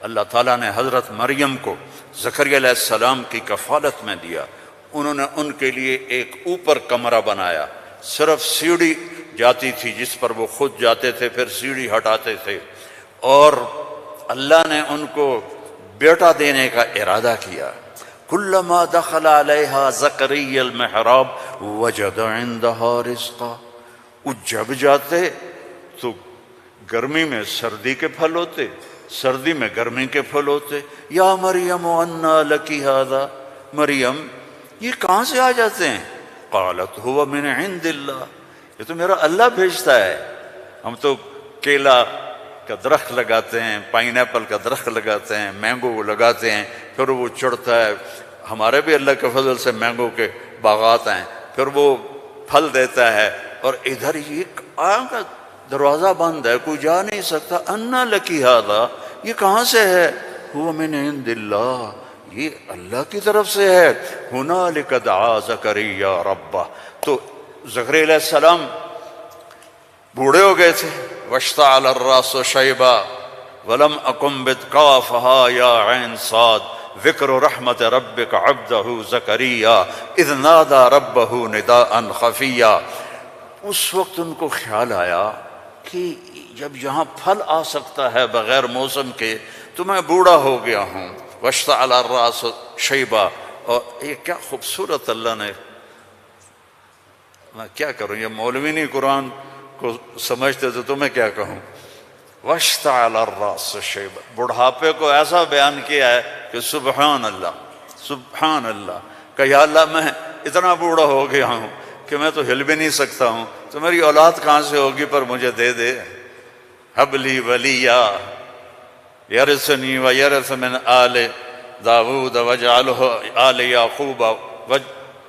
اللہ تعالیٰ نے حضرت مریم کو زکریا علیہ السلام کی کفالت میں دیا. انہوں نے ان کے لیے ایک اوپر کمرہ بنایا، صرف سیڑھی جاتی تھی جس پر وہ خود جاتے تھے، پھر سیڑھی ہٹاتے تھے. اور اللہ نے ان کو بیٹا دینے کا ارادہ کیا. کلما دخل علیہا زکریا المحراب وجد عندہا رزقا. وہ جب جاتے تو گرمی میں سردی کے پھل ہوتے، سردی میں گرمی کے پھل ہوتے. یا مریم انا لکی ھذا، مریم یہ کہاں سے آ جاتے ہیں؟ قالت هو من عند اللہ، یہ تو میرا اللہ بھیجتا ہے. ہم تو کیلا کا درخت لگاتے ہیں، پائن ایپل کا درخت لگاتے ہیں، مینگو لگاتے ہیں، پھر وہ چڑھتا ہے. ہمارے بھی اللہ کے فضل سے مینگو کے باغات ہیں، پھر وہ پھل دیتا ہے. اور ادھر یہ کا دروازہ بند ہے، کوئی جا نہیں سکتا. انا لکی ھذا، یہ کہاں سے ہے؟ هو من عند اللہ، یہ اللہ کی طرف سے ہے. ہنالک دعا زکریا ربہ. تو زکریا علیہ السلام بوڑھے ہو گئے تھے. واشتعل الراس شیبا ولم اکن بتقافها یا عین صاد ذکر رحمت ربک عبدہ زکریا اذ نادى ربہ نداء خفیا. اس وقت ان کو خیال آیا کہ جب یہاں پھل آ سکتا ہے بغیر موسم کے تو میں بوڑھا ہو گیا ہوں. واشتعل الراس شیبا. اور یہ کیا خوبصورت اللہ نے، میں کیا کروں، یہ مولوی نہیں قرآن کو سمجھتے تو میں کیا کہوں. واشتعل الراس شیبا، بڑھاپے کو ایسا بیان کیا ہے کہ سبحان اللہ سبحان اللہ. کہ یا اللہ میں اتنا بوڑھا ہو گیا ہوں کہ میں تو ہل بھی نہیں سکتا ہوں، تو میری اولاد کہاں سے ہوگی، پر مجھے دے دے. ہب لی ولیا یرثنی ویرث من آل داود واجعلہ آل یعقوب.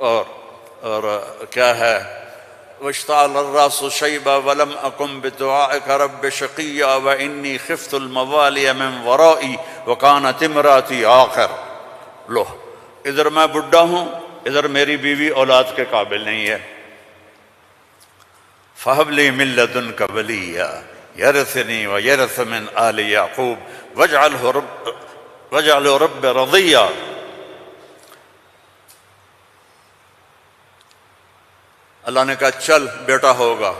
اور کیا ہے، واشتعل الراس شیبا ولم اکن بدعائک رب شقیا وانی خفت الموالی من ورائی وکانت امراتی عاقر. لو ادھر میں بڈھا ہوں، ادھر میری بیوی اولاد کے قابل نہیں ہے. فہب لی من لدنک ولیا یرثنی ویرث من آل یعقوب واجعلہ رب رضیا. اللہ نے کہا چل بیٹا ہوگا.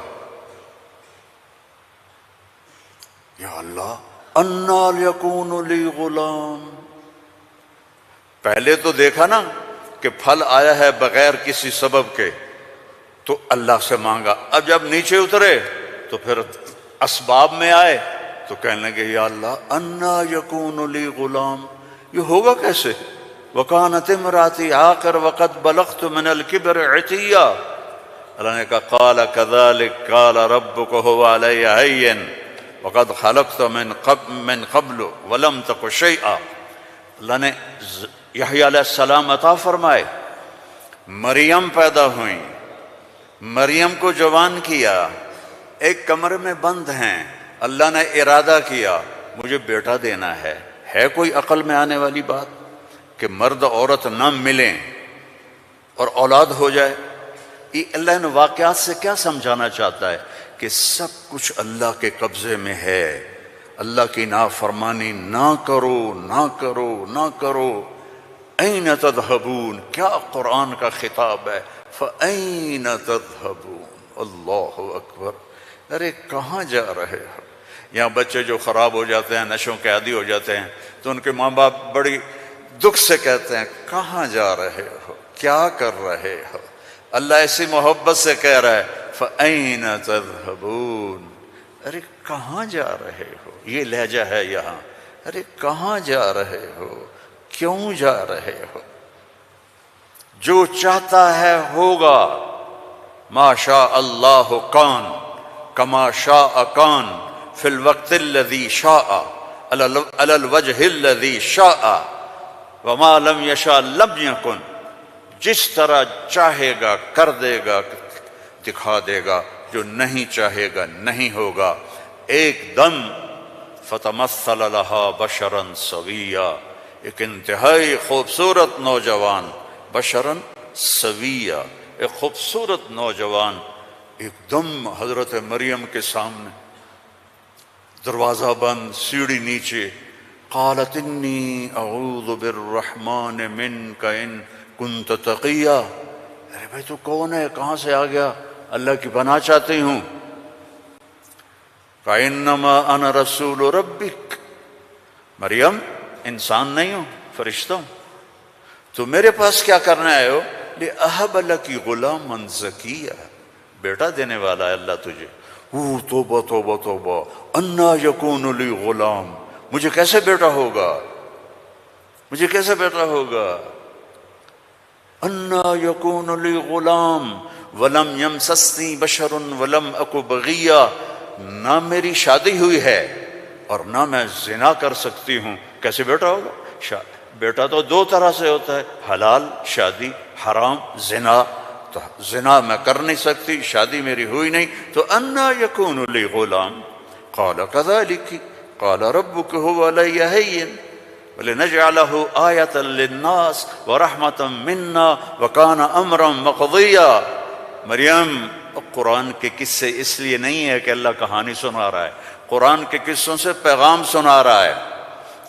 یا اللہ انا یکون لی غلام. پہلے تو دیکھا نا کہ پھل آیا ہے بغیر کسی سبب کے، تو اللہ سے مانگا. اب جب نیچے اترے تو پھر اسباب میں آئے تو کہنے لگے یا اللہ انا یکون لی غلام، یہ ہوگا کیسے؟ وکانت امراتی عاقر وقد بلغت من الکبر عتیا. اللہ نے کہا قال کذلک قال ربک هو علی ہین وقد خلقت من قبل ولم تک شیئا. اللہ نے یحییٰ علیہ السلام عطا فرمائے، مریم پیدا ہوئیں، مریم کو جوان کیا، ایک کمرے میں بند ہیں. اللہ نے ارادہ کیا مجھے بیٹا دینا ہے. ہے کوئی عقل میں آنے والی بات کہ مرد عورت نہ ملیں اور اولاد ہو جائے؟ یہ اللہ نے واقعات سے کیا سمجھانا چاہتا ہے کہ سب کچھ اللہ کے قبضے میں ہے. اللہ کی نافرمانی نہ کرو نہ کرو نہ کرو. این تذہبون، کیا قرآن کا خطاب ہے. فَأَيْنَ تَذْهَبُونَ. اللہ اکبر. ارے کہاں جا رہے ہو؟ یہاں بچے جو خراب ہو جاتے ہیں، نشوں کے عادی ہو جاتے ہیں، تو ان کے ماں باپ بڑی دکھ سے کہتے ہیں کہاں جا رہے ہو، کیا کر رہے ہو. اللہ ایسی محبت سے کہہ رہا ہے فَأَيْنَ تَذْهَبُونَ. ارے کہاں جا رہے ہو. یہ لہجہ ہے یہاں. ارے کہاں جا رہے ہو، کیوں جا رہے ہو. جو چاہتا ہے ہوگا. ما شاء اللہ کان کما شاء کان فی الوقت الذی شاء علی الوجہ الذی شاء وما لم یشاء لم یکن. جس طرح چاہے گا کر دے گا، دکھا دے گا، جو نہیں چاہے گا نہیں ہوگا. ایک دم فتمثل لہا بشرا سویا. ایک انتہائی خوبصورت نوجوان، بشرا سویا، ایک خوبصورت نوجوان ایک دم حضرت مریم کے سامنے. دروازہ بند، سیڑھی نیچے، قالت انی اعوذ بالرحمن منک ان کنت تقیا، ارے بھائی تو کون ہے، کہاں سے آ گیا، اللہ کی پناہ چاہتی ہوں۔ فإنما أنا رسول ربک، مریم انسان نہیں ہوں، فرشتہ ہوں، تو میرے پاس کیا کرنے آئے ہو؟ لأہب لک غلاما زکیا، بیٹا دینے والا ہے اللہ تجھے۔ توبہ توبہ توبہ، انا یکون لی غلام، مجھے کیسے بیٹا ہوگا، مجھے کیسے بیٹا ہوگا، انا یکون لی غلام ولم یمسسنی بشر ولم اک بغیا، نہ میری شادی ہوئی ہے اور نہ میں زنا کر سکتی ہوں، کیسے بیٹا ہوگا؟ بیٹا تو دو طرح سے ہوتا ہے، حلال شادی، حرام زنا، تو زنا میں کر نہیں سکتی، شادی میری ہوئی نہیں، تو انا یکون لی غلام، قال کذالک قال ربک هو علی ہین ولنجعلہ آیۃ للناس ورحمۃ منا وکان امرا مقضیا۔ مریم، قرآن کے قصے اس لیے نہیں ہے کہ اللہ کہانی سنا رہا ہے، قرآن کے قصوں سے پیغام سنا رہا ہے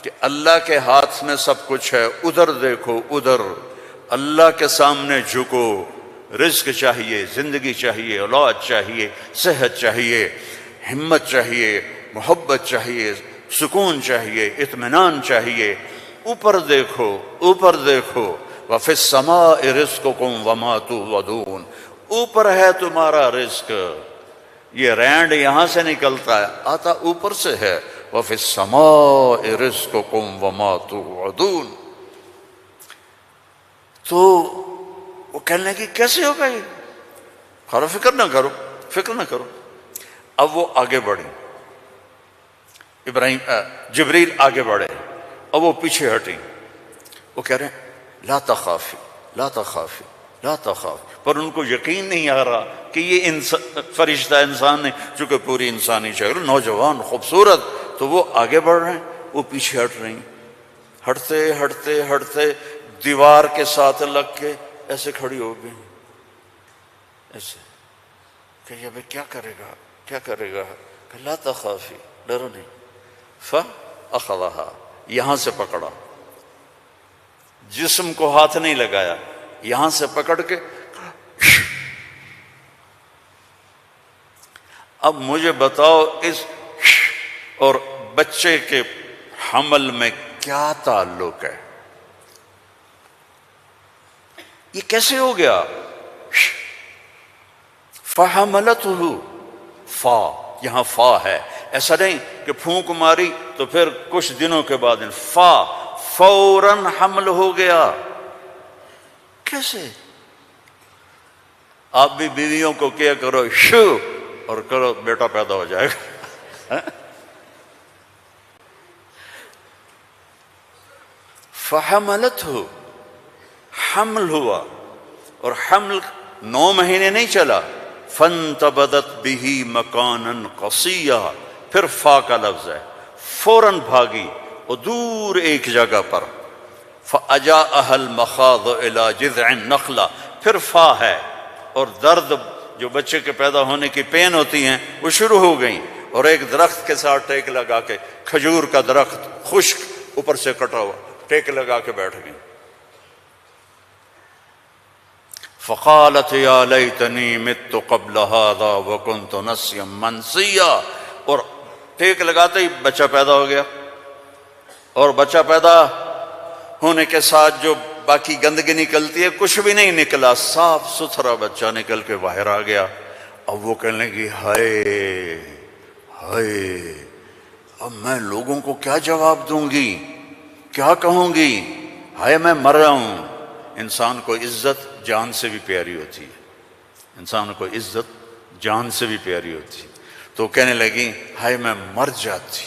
کہ اللہ کے ہاتھ میں سب کچھ ہے، ادھر دیکھو ادھر، اللہ کے سامنے جھکو، رزق چاہیے، زندگی چاہیے، اولاد چاہیے، صحت چاہیے، ہمت چاہیے، محبت چاہیے، سکون چاہیے، اطمینان چاہیے، اوپر دیکھو اوپر دیکھو، وفی السماء رزقکم وما توعدون، اوپر ہے تمہارا رزق، یہ رینڈ یہاں سے نکلتا ہے، آتا اوپر سے ہے، وفی السماء رزقکم وما توعدون۔ تو وہ کہنے لگی کیسے ہوگا یہ، خارو فکر نہ کرو، فکر نہ کرو۔ اب وہ آگے بڑھی، جبریل آگے بڑھے، اب وہ پیچھے ہٹی، وہ کہہ رہے ہیں لا تخافی لا تخافی لا تخافی، پر ان کو یقین نہیں آ رہا کہ یہ فرشتہ انسان نہیں، چونکہ پوری انسانی شکل، نوجوان خوبصورت، تو وہ آگے بڑھ رہے ہیں، وہ پیچھے ہٹ رہی ہیں، ہٹتے ہٹتے ہٹتے دیوار کے ساتھ لگ کے ایسے کھڑی ہو گئی، ایسے کہ یہ بھئی کیا کرے گا کیا کرے گا، کہ لا تخافی، ڈرو نہیں، فَأَخَذَهَا، یہاں سے پکڑا، جسم کو ہاتھ نہیں لگایا، یہاں سے پکڑ کے، اب مجھے بتاؤ اس اور بچے کے حمل میں کیا تعلق ہے، یہ کیسے ہو گیا؟ فَحَمَلَتْهُ، فا، یہاں فا ہے، ایسا نہیں کہ پھونک ماری تو پھر کچھ دنوں کے بعد فا، فوراً حمل ہو گیا۔ کیسے؟ آپ بھی بیویوں کو کیا کرو شو اور کرو بیٹا پیدا ہو جائے گا۔ فحملتہ، حمل ہوا، اور حمل 9 مہینے نہیں چلا، فانتبذت بہ مکانا قصیا، پھر فا کا لفظ ہے، فوراً بھاگی اور دور ایک جگہ پر، فاجاءها المخاض الى جذع النخلہ، پھر فا ہے، اور درد جو بچے کے پیدا ہونے کی پین ہوتی ہیں وہ شروع ہو گئیں، اور ایک درخت کے ساتھ ٹیک لگا کے، کھجور کا درخت خشک اوپر سے کٹا ہوا، ٹیک لگا کے بیٹھ گئیں۔ فقالت یا لیتنی مت قبل هذا وکنت نسیا منسیا، اور ٹیک لگاتے ہی بچہ پیدا ہو گیا، اور بچہ پیدا ہونے کے ساتھ جو باقی گندگی نکلتی ہے کچھ بھی نہیں نکلا، صاف ستھرا بچہ نکل کے باہر آ گیا۔ اب وہ کہنے لگی ہائے ہائے، اب میں لوگوں کو کیا جواب دوں گی، کیا کہوں گی، ہائے میں مر رہا ہوں۔ انسان کو عزت جان سے بھی پیاری ہوتی ہے، انسان کو عزت جان سے بھی پیاری ہوتی ہے، تو کہنے لگی ہائے میں مر جاتی،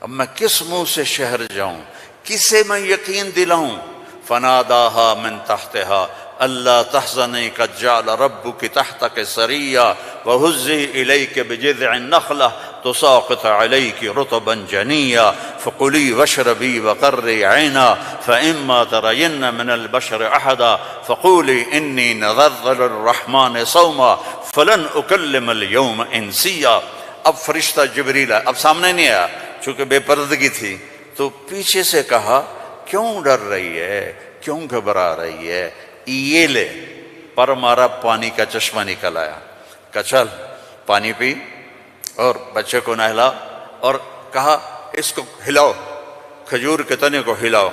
اب میں کس منہ سے شہر جاؤں، کسے میں یقین دلاؤں۔ فناداها من تحتها الا تحزني قد جعل ربك تحتك سريا وهزي اليك بجذع النخله تساقط عليك رطبا جنيا فكلي واشربي وقري عينا فاما ترين من البشر احدا فقولي اني نذرت للرحمن صوما فلن اكلم اليوم انسيا۔ اب فرشتہ جبریل اب سامنے نہیں آیا، چونکہ بے پردگی تھی، تو پیچھے سے کہا کیوں ڈر رہی ہے، کیوں گھبرا رہی ہے، یہ لے، پر مارا، پانی کا چشمہ نکل آیا، کہا چل پانی پی اور بچے کو نہلا، اور کہا اس کو ہلاؤ، کھجور کے تنے کو ہلاؤ،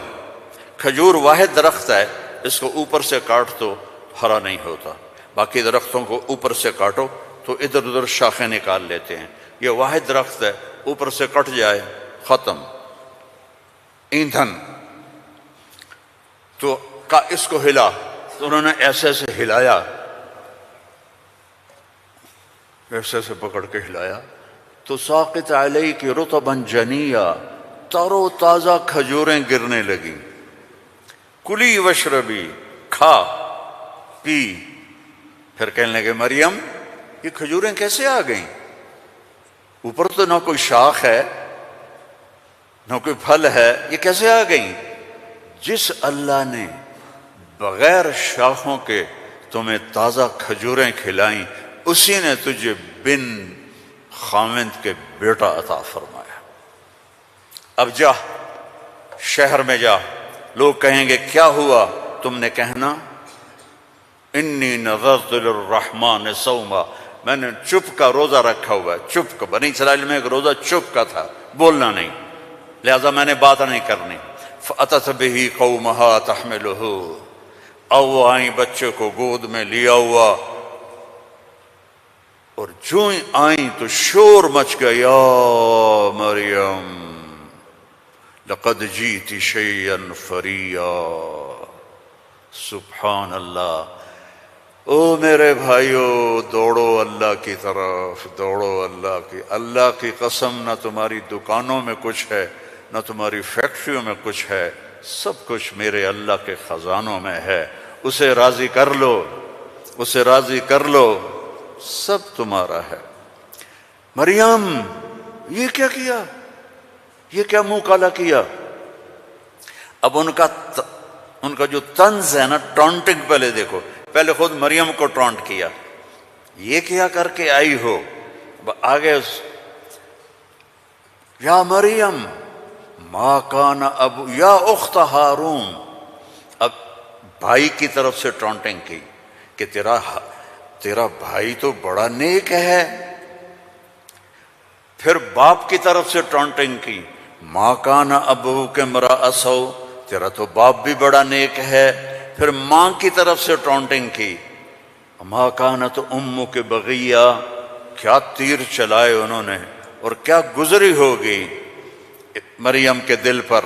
کھجور واحد درخت ہے، اس کو اوپر سے کاٹ تو ہرا نہیں ہوتا، باقی درختوں کو اوپر سے کاٹو تو ادھر ادھر شاخیں نکال لیتے ہیں، یہ واحد درخت ہے، اوپر سے کٹ جائے ختم، ایندھن۔ تو کہا اس کو ہلا، تو انہوں نے ایسے ایسے ہلایا، ایسے ایسے پکڑ کے ہلایا، تو ساقط علیک رطبا جنیا، تر و تازہ کھجوریں گرنے لگیں، کلی وشربی، کھا پی۔ پھر کہنے لگے مریم یہ کھجوریں کیسے آ گئیں؟ اوپر تو نہ کوئی شاخ ہے نہ کوئی پھل ہے، یہ کیسے آ گئیں؟ جس اللہ نے بغیر شاخوں کے تمہیں تازہ کھجوریں کھلائیں، اسی نے تجھے بن خاوند کے بیٹا عطا فرمایا۔ اب جا شہر میں جا، لوگ کہیں گے کیا ہوا؟ تم نے کہنا انی نذرت للرحمن صوما، میں نے چپ کا روزہ رکھا ہوا ہے، چپ کا، بنی اسرائیل میں ایک روزہ چپ کا تھا، بولنا نہیں، لہذا میں نے بات نہیں کرنی۔ فأتت به قومها تحملہ، او وہ آئیں بچے کو گود میں لیا ہوا، اور جو ہی آئیں تو شور مچ گیا، یا مریم لقد جیت شیئا فریا، سبحان اللہ۔ او میرے بھائیو، دوڑو اللہ کی طرف، دوڑو اللہ کی قسم، نہ تمہاری دکانوں میں کچھ ہے نہ تمہاری فیکٹریوں میں کچھ ہے، سب کچھ میرے اللہ کے خزانوں میں ہے، اسے راضی کر لو، اسے راضی کر لو، سب تمہارا ہے۔ مریم یہ کیا کیا، یہ کیا منہ کالا کیا؟ اب ان کا جو طنز ہے نا، ٹونٹنگ، پہلے دیکھو، پہلے خود مریم کو ٹونٹ کیا، یہ کیا کر کے آئی ہو، آگے یا مریم ما کان ابو، یا اخت ہارون، اب بھائی کی طرف سے ٹونٹنگ کی کہ تیرا بھائی تو بڑا نیک ہے، پھر باپ کی طرف سے ٹونٹنگ کی، ما کان ابوک امرأ سوء، تیرا تو باپ بھی بڑا نیک ہے، پھر ماں کی طرف سے ٹونٹنگ کی، ما کانت امک بغیہ، کیا تیر چلائے انہوں نے، اور کیا گزری ہوگی مریم کے دل پر،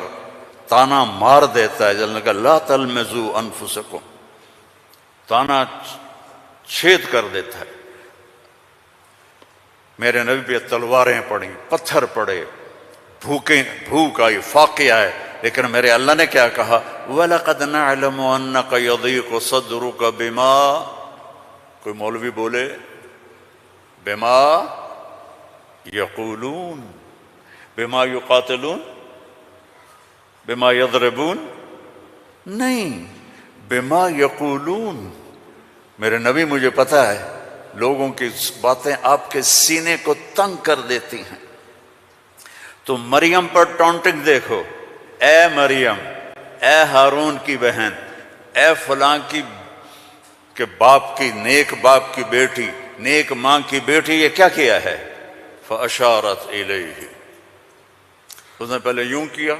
تانا مار دیتا ہے، جلنے کا لا تلمزوا انفسکم، تانا چھید کر دیتا ہے۔ میرے نبی پہ تلواریں پڑیں، پتھر پڑے، بھوک آئی، فاقے آئے، لیکن میرے اللہ نے کیا کہا؟ وَلَقَدْ نَعْلَمُ أَنَّكَ يَضِيقُ صَدْرُكَ بِمَا، کوئی مولوی بولے بِمَا يَقُولُونَ، بِمَا يُقَاتِلُونَ، بِمَا يَضْرِبُونَ، نہیں، بِمَا يَقُولُونَ۔ میرے نبی مجھے پتہ ہے لوگوں کی باتیں آپ کے سینے کو تنگ کر دیتی ہیں، تو مریم پر ٹونٹنگ دیکھو، اے مریم، اے ہارون کی بہن، اے فلاں کی کہ باپ کی، نیک باپ کی بیٹی، نیک ماں کی بیٹی، یہ کیا کیا ہے؟ فَأَشَارَتْ إِلَيْهِ، اس نے پہلے یوں کیا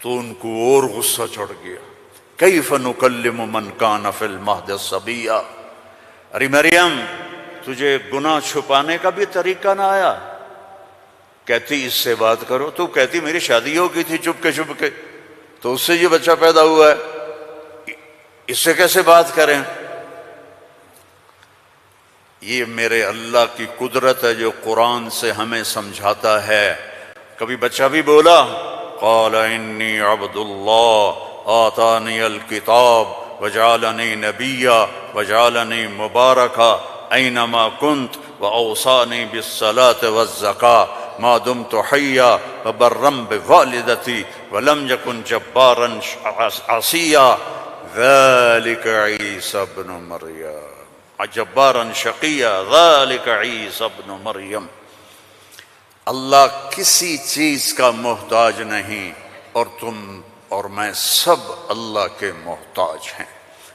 تو ان کو اور غصہ چڑھ گیا، کیف نکلم من کان فی المہد صبیا، ارے مریم تجھے گناہ چھپانے کا بھی طریقہ نہ آیا؟ کہتی اس سے بات کرو، تو کہتی میری شادی ہو گئی تھی چپ کے، تو اس سے یہ بچہ پیدا ہوا ہے، اس سے کیسے بات کریں؟ یہ میرے اللہ کی قدرت ہے جو قرآن سے ہمیں سمجھاتا ہے۔ کبھی بچہ بھی بولا قال انی عبد اللہ آتانی الکتاب وجعلنی نبیا وجعلنی مبارکا اینما کنت واوصانی بالصلاة والزکاة ما دمت حیا وبرا بوالدتی ولم یکن جبارا عصیا ذلک عیسی ابن مریم جبارا شقیا ذلک عیسی ابن مریم۔ اللہ کسی چیز کا محتاج نہیں، اور تم اور میں سب اللہ کے محتاج ہیں۔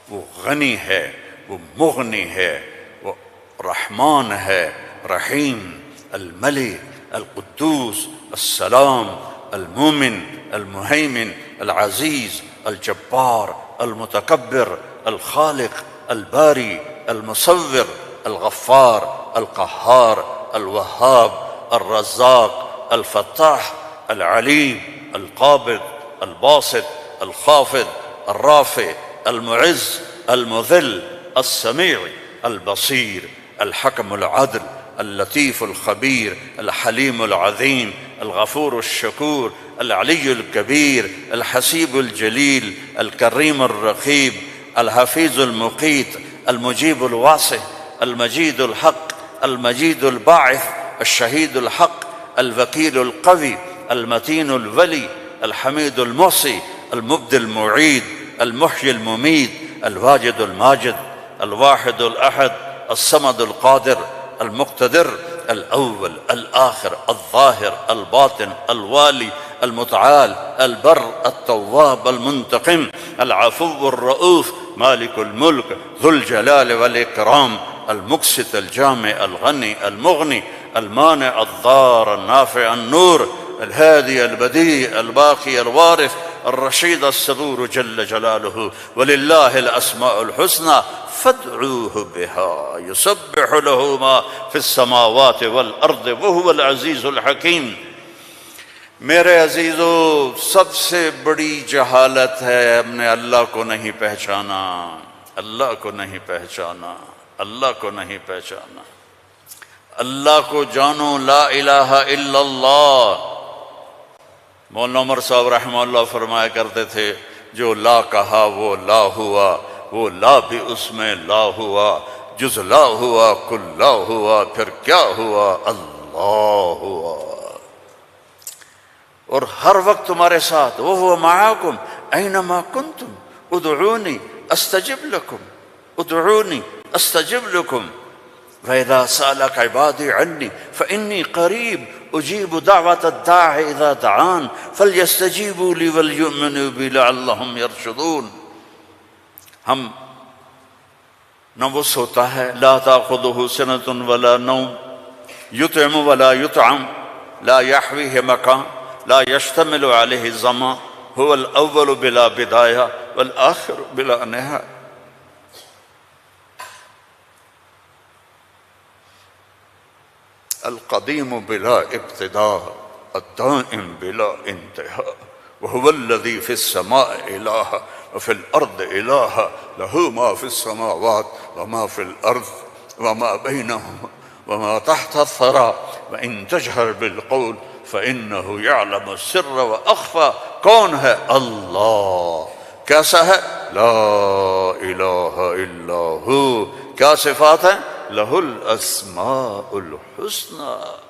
وہ غنی ہے، وہ مغنی ہے، وہ رحمان ہے، رحیم، الملک، القدوس، السلام، المومن، المہیمن، العزیز، الجبار، المتکبر، الخالق، الباری، المصور، الغفار، القہار، الوہاب، الرزاق، الفتاح، العلیم، القابض، الباسط، الخافض، الرافع، المعز، المذل، السمیع، البصیر، الحکم العدل، اللطیف الخبیر، الحلیم العظیم، الغفور الشکور، العلی الکبیر، الحسیب الجلیل، الکریم الرقیب، الحفیظ المقیت، المجیب الواسع، المجید الحق، المجید الباعث، الشہید الحق، الوکیل القوی، المتین الولی، الحمید المحصی، المبدی المعید، المحیی الممید، الواجد الماجد، الواحد الأحد، الصمد القادر، المقتدر، الأول الآخر الظاهر الباطن الوالي المتعال البر التواب المنتقم العفو الرؤوف مالك الملك ذو الجلال والإكرام المقسط الجامع الغني المغني المانع الضار النافع النور الهادي البديع الباقي الوارث الرشيد الصبور جل جلاله ولله الأسماء الحسنى فادعوه بها يسبح له ما في السماوات والأرض وهو العزيز الحكيم۔ میرے عزیزو، سب سے بڑی جہالت ہے ہم نے اللہ کو نہیں پہچانا، اللہ کو نہیں پہچانا، اللہ کو نہیں پہچانا۔ اللہ کو جانو، لا الہ الا اللہ۔ مولانا عمر صاحب رحمہ اللہ فرمایا کرتے تھے، جو لا کہا وہ لا ہوا، وہ لا بھی اس میں لا ہوا، جز لا ہوا کل لا ہوا، پھر کیا ہوا؟ اللہ ہوا۔ اور ہر وقت تمہارے ساتھ، وَهُوَ مَعَاكُمْ أَيْنَمَا كُنْتُمْ ادعونی استجب لکم، ادعونی استجب لکم، وَإِذَا سَأَلَكَ عِبَادِي عَنِّي فَإِنِّي قَرِيبٌ أُجِيبُ دَعْوَةَ الدَّاعِ إِذَا دَعَانِ فَلْيَسْتَجِيبُوا لِي وَلْيُؤْمِنُوا بِي لَعَلَّهُمْ يَرْشُدُونَ۔ ہم نہ وہ سوتا ہے، لا تأخذه سنة ولا نوم، يطعم ولا يطعم، لا يحويه مكان، لا يشتمل عليه الزمان، هو الأول بلا بداية والآخر بلا نهاية۔ القديم بلا ابتداء، الدائم بلا انتهاء، وهو الذي في السماء إله وفي الأرض إله، له ما في السماوات وما في الأرض وما بينهما وما تحت الثرى، وإن تجهر بالقول فإنه يعلم السر وأخفى۔ کون ہے؟ اللہ۔ کیسا ہے؟ لا الہ الا ہو۔ کیا صفات ہیں؟ لہ الاسماء الحسنى۔